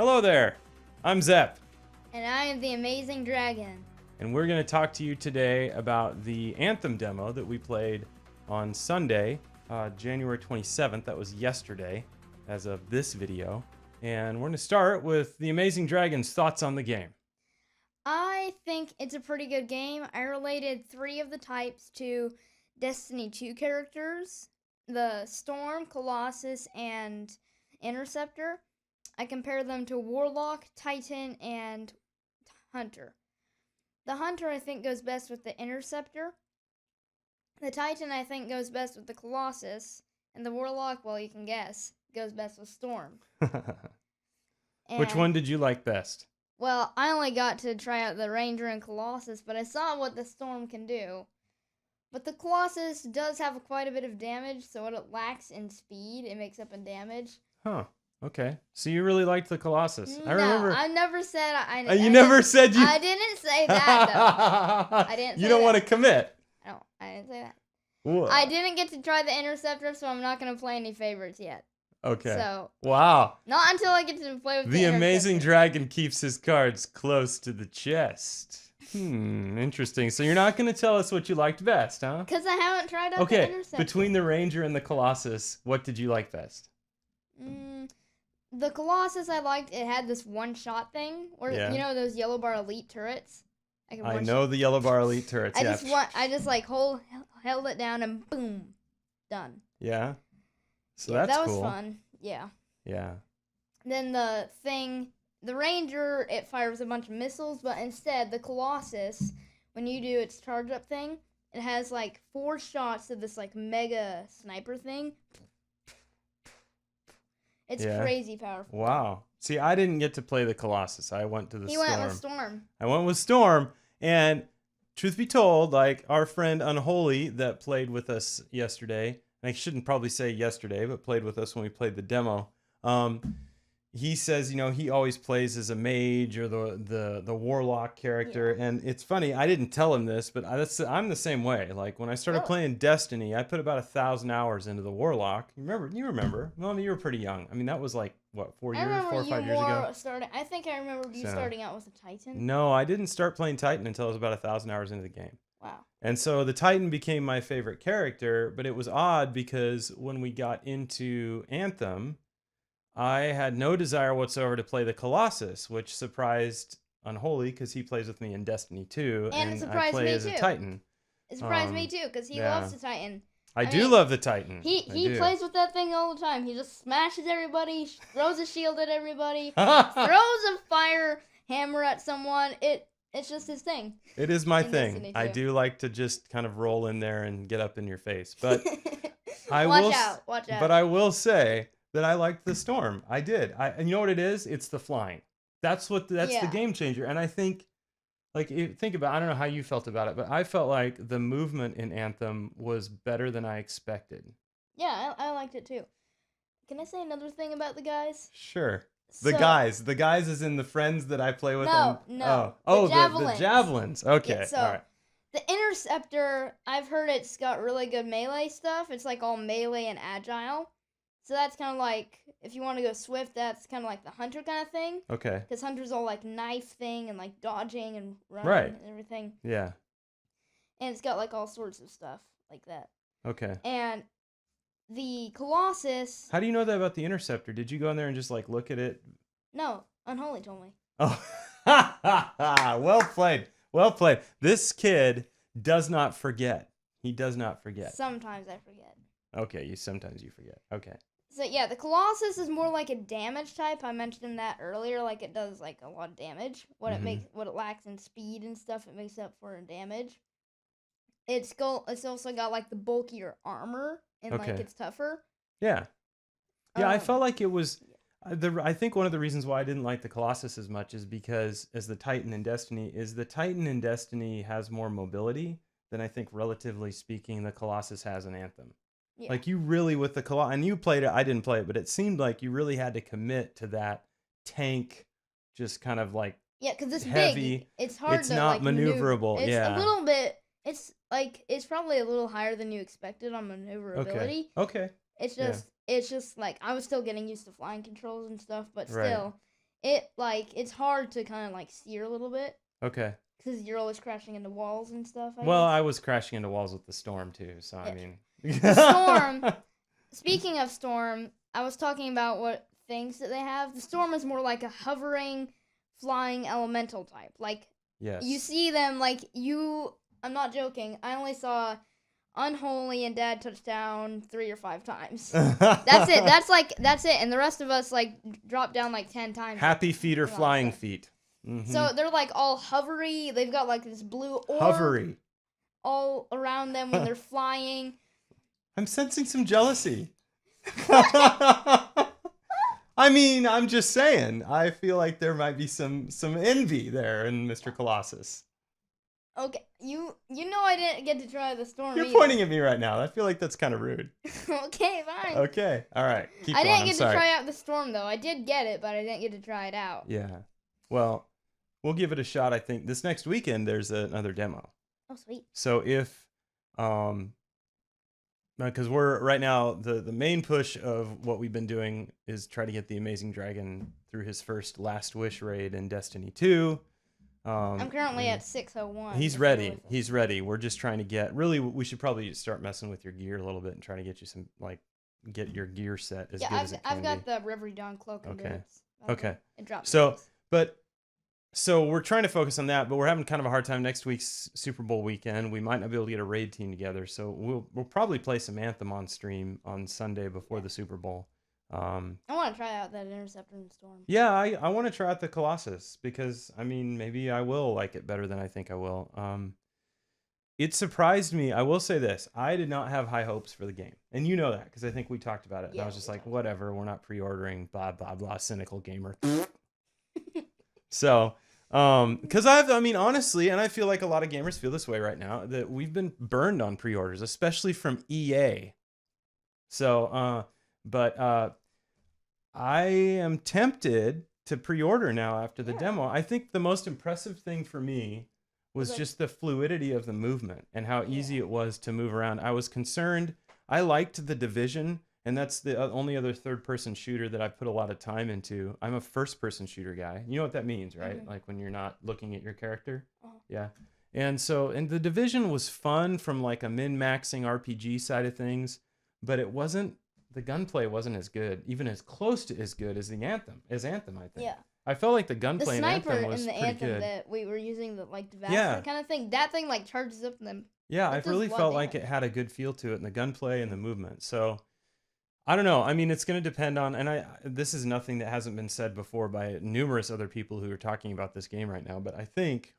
Hello there, I'm Zepp, And I am the Amazing Dragon. and we're going to talk to you today about the Anthem demo that we played on Sunday, January 27th. That was yesterday, as of this video. And we're going to start with the Amazing Dragon's thoughts on the game. I think it's a pretty good game. I related 3 of the types to Destiny 2 characters. The Storm, Colossus, and Interceptor. I compared them to Warlock, Titan, and Hunter. The Hunter, I think, goes best with the Interceptor. The Titan, I think, goes best with the Colossus. And the Warlock, well, you can guess, goes best with Storm. Which one did you like best? Well, I only got to try out the Ranger and Colossus, but I saw what the Storm can do. But the Colossus does have quite a bit of damage, so what it lacks in speed, it makes up in damage. Huh. Okay. So you really liked the Colossus. No, I remember. I never said I You never said you. I didn't say that, though. I didn't say You don't that. want to commit. I didn't say that. Whoa. I didn't get to try the Interceptor, so I'm not going to play any favorites yet. Okay. So, wow. not until I get to play with The Amazing Interceptor. Dragon keeps his cards close to the chest. Interesting. So you're not going to tell us what you liked best, huh? Because I haven't tried out the Okay, Interceptor. between the Ranger and the Colossus, what did you like best? The Colossus I liked, it had this one-shot thing, where, you know those Yellow Bar Elite turrets? I know the Yellow Bar Elite turrets, I just like held it down and boom, done. Yeah? So Yeah, that's that was cool. fun, yeah. Yeah. Then the Ranger, it fires a bunch of missiles, but instead, the Colossus, when you do its charge-up thing, it has like 4 shots of this like mega sniper thing. It's crazy powerful. Wow. See, I didn't get to play the Colossus. I went to the Storm. He went with Storm. I went with Storm, and truth be told, like our friend Unholy that played with us yesterday, and I shouldn't probably say yesterday, but played with us when we played the demo. He says, he always plays as a mage or the warlock character, and it's funny. I didn't tell him this, but I'm the same way. Like when I started playing Destiny, I put about 1,000 hours into the warlock. You remember? Well, I mean, you were pretty young. I mean, that was like what, 4 or 5 years ago. I think I remember you starting out with a Titan. No, I didn't start playing Titan until I was about 1,000 hours into the game. Wow. And so the Titan became my favorite character, but it was odd because when we got into Anthem, I had no desire whatsoever to play the Colossus, which surprised Unholy because he plays with me in Destiny 2, And it I surprised play me as too. a Titan. It surprised me too, because he loves the Titan. I do love the Titan. He plays with that thing all the time. He just smashes everybody, throws a shield at everybody, throws a fire hammer at someone. It's just his thing. It is my thing. Destiny I 2. do like to just kind of roll in there and get up in your face, but Watch out. But I will say that I liked the Storm. I did. And you know what it is? It's the flying. That's the game changer. And I think, think about, I don't know how you felt about it, but I felt like the movement in Anthem was better than I expected. Yeah, I liked it too. Can I say another thing about the guys? Sure. The guys is in the friends that I play with. No. Oh, the javelins. The javelins. Okay. Yeah, so all right. the Interceptor, I've heard it's got really good melee stuff. It's like all melee and agile. So that's kind of like, if you want to go swift, that's kind of like the Hunter kind of thing. Okay. Because Hunter's all like knife thing and like dodging and running and everything. Yeah. And it's got like all sorts of stuff like that. Okay. And the Colossus... How do you know that about the Interceptor? Did you go in there and just like look at it? No, Unholy told me. Oh, well played. Well played. This kid does not forget. He does not forget. Sometimes I forget. Okay, sometimes you forget. Okay. So yeah, the Colossus is more like a damage type. I mentioned that earlier, like it does like a lot of damage. What it lacks in speed and stuff, it makes up for in damage. It's also got like the bulkier armor and like it's tougher. Yeah. Yeah, I felt like it was I think one of the reasons why I didn't like the Colossus as much is because as the Titan in Destiny has more mobility than I think relatively speaking the Colossus has in Anthem. Yeah. Like you really with the Colossus, and you played it, I didn't play it, but it seemed like you really had to commit to that tank, just kind of like because it's heavy. Big. It's hard. It's to, not like, maneuverable. It's a little bit. It's probably a little higher than you expected on maneuverability. Okay. It's just like I was still getting used to flying controls and stuff, but still, it's hard to kind of like steer a little bit Okay. because you're always crashing into walls and stuff. I Well, guess. I was crashing into walls with the storm too, so I Yeah. mean. The storm. Speaking of storm, I was talking about what things that they have. The storm is more like a hovering, flying elemental type. Like Yes. you see them like you. I'm not joking. I only saw Unholy and Dad touchdown 3 or 5 times. That's it. That's it. And the rest of us like drop down like 10 times. Happy feet or Come on, flying so- feet. Mhm. So they're like all hovery. They've got like this blue orb Hovery. all around them when they're flying. I'm sensing some jealousy. I mean, I'm just saying. I feel like there might be some envy there in Mr. Colossus. Okay, you know I didn't get to try the storm. You're either. pointing at me right now. I feel like that's kind of rude. Okay, fine. Okay. All right. Keep I going. didn't I'm get sorry. to try out the storm though. I did get it, but I didn't get to try it out. Yeah. Well, we'll give it a shot. I think this next weekend there's another demo. Oh, sweet. So if because we're right now the main push of what we've been doing is try to get the Amazing Dragon through his first Last Wish raid in Destiny 2. I'm currently and at 601. He's if ready. you're with us. He's ready. We're just trying to get. Really, we should probably start messing with your gear a little bit and try to get you some get your gear set as Yeah, good as it can I've got the Reverie Dawn cloak and Okay. boots. Okay. It drops. So, nice. So we're trying to focus on that, but we're having kind of a hard time next week's Super Bowl weekend. We might not be able to get a raid team together, so we'll probably play some Anthem on stream on Sunday before the Super Bowl. I want to try out that Interceptor and Storm. Yeah, I want to try out the Colossus because I mean maybe I will like it better than I think I will. It surprised me. I will say this: I did not have high hopes for the game, and you know that because I think we talked about it. And I Yeah, was just we like, talked. whatever, we're not pre-ordering, blah blah blah, cynical gamer. So, because I mean, honestly, and I feel like a lot of gamers feel this way right now, that we've been burned on pre-orders, especially from EA. So, but I am tempted to pre-order now after the Yeah. demo. I think the most impressive thing for me was Like- just the fluidity of the movement and how easy Yeah. it was to move around. I was concerned. I liked The Division, and that's the only other third-person shooter that I put a lot of time into. I'm a first-person shooter guy. You know what that means, right? Mhm. Like when you're not looking at your character. Uh-huh. Yeah. And The Division was fun from like a min-maxing RPG side of things, but it wasn't. The gunplay wasn't as good, even as close to as good as Anthem, I think. Yeah. I felt like the The gunplay in sniper Anthem was in the pretty Anthem good. that we were using, the like the Yeah. kind of thing, that thing like charges up them. Yeah, It I does really a lot of felt like it damage. had a good feel to it, and the gunplay and the movement. So I don't know. I mean, it's going to depend on, and this is nothing that hasn't been said before by numerous other people who are talking about this game right now, but I think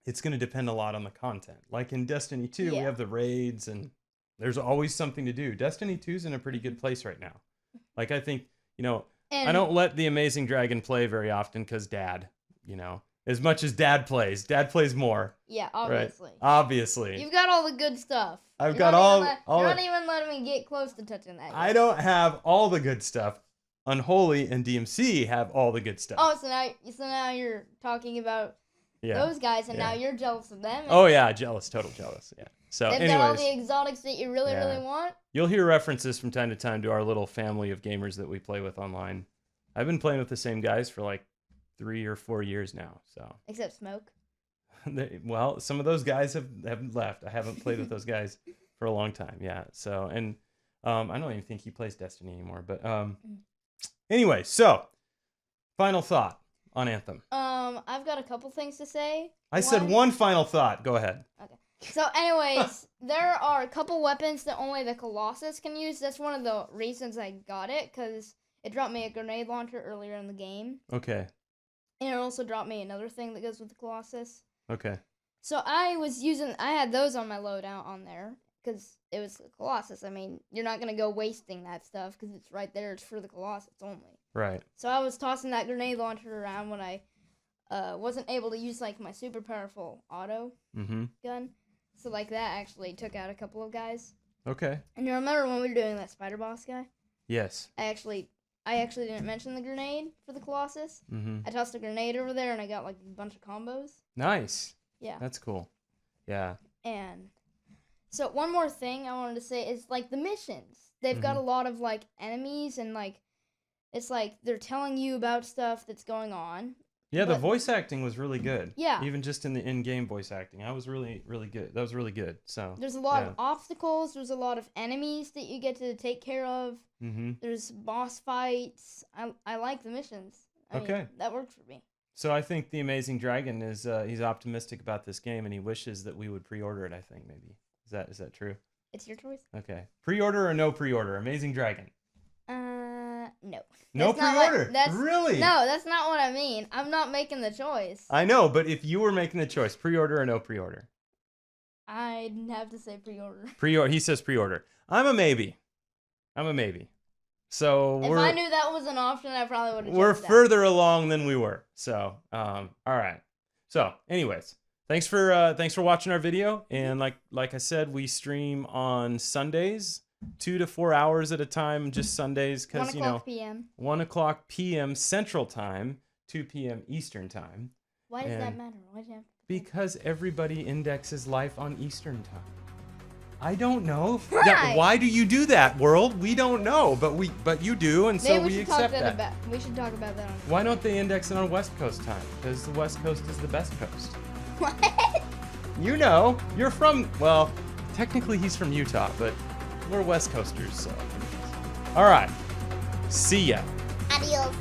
it's going to depend a lot on the content. Like in Destiny 2, we Yeah. have the raids, and there's always something to do. Destiny 2 is in a pretty good place right now. Like, I think, And I don't let the Amazing Dragon play very often because Dad, as much as Dad plays more, yeah, right? obviously. Obviously. You've got all the good stuff. I've You're got not all- even let- all You're the- not even letting me get close to touching that. I yet. don't have all the good stuff. Unholy and DMC have all the good stuff. Oh, so now you're talking about yeah. those guys, and yeah. now you're jealous of them. and Oh yeah, jealous, total jealous. Yeah. So, they've got all the anyways, exotics that you really, Yeah. really want. you'll hear references from time to time to our little family of gamers that we play with online. I've been playing with the same guys for like 3 or 4 years now. So, Except Smoke. well, some of those guys have left. I haven't played with those guys for a long time. Yeah. So, and I don't even think he plays Destiny anymore. But anyway, so final thought on Anthem. I've got a couple things to say. I said one final thought. Go ahead. So, anyways, there are a couple weapons that only the Colossus can use. That's one of the reasons I got it, because it dropped me a grenade launcher earlier in the game. Okay. And it also dropped me another thing that goes with the Colossus. Okay. So I had those on my loadout on there, because it was the Colossus. I mean, you're not going to go wasting that stuff, because it's right there. It's for the Colossus only. Right. So I was tossing that grenade launcher around when I wasn't able to use, like, my super powerful auto Mm-hmm. gun. So, like, that actually took out a couple of guys. Okay. And you remember when we were doing that spider boss guy? Yes. I actually didn't mention the grenade for the Colossus. Mm-hmm. I tossed a grenade over there, and I got, like, a bunch of combos. Nice. Yeah. That's cool. Yeah. And so one more thing I wanted to say is, like, the missions. They've got a lot of, like, enemies and, like, It's like they're telling you about stuff that's going on. Yeah, the But- voice acting was really good. Yeah. Even just in the in-game voice acting, I was really good. That was really good. So There's a lot yeah. of obstacles. There's a lot of enemies that you get to take care of. Mm-hmm. There's boss fights. I like the missions. I mean, Okay. that worked for me. So I think the Amazing Dragon is he's optimistic about this game and he wishes that we would pre-order it. I think maybe is that true? It's your choice. Okay, pre-order or no pre-order? Amazing Dragon. No. No That's not what- pre-order. that's Really? No, that's not what I mean. I'm not making the choice. I know, but if you were making the choice, pre-order or no pre-order? I'd have to say pre-order. Pre-order. He says pre-order. I'm a maybe. So If I knew that was an option, I probably would have. we're further along than we were. So, all right. So, anyways, thanks for watching our video. And like I said, we stream on Sundays, 2 to 4 hours at a time, just Sundays, because 1 o'clock p.m. 1 o'clock p.m. Central Time, 2 p.m. Eastern Time. Why does that And- matter? Why do you have to? Because everybody indexes life on Eastern Time. I don't know. Right. Why do you do that, world? We don't know, but you do, and so Maybe we we should accept talk that. that about. We should talk about that on. Why don't they index it on West Coast time? Because the West Coast is the best coast. What? You know, you're from, well, technically he's from Utah, but we're West Coasters, so. All right. See ya. Adios.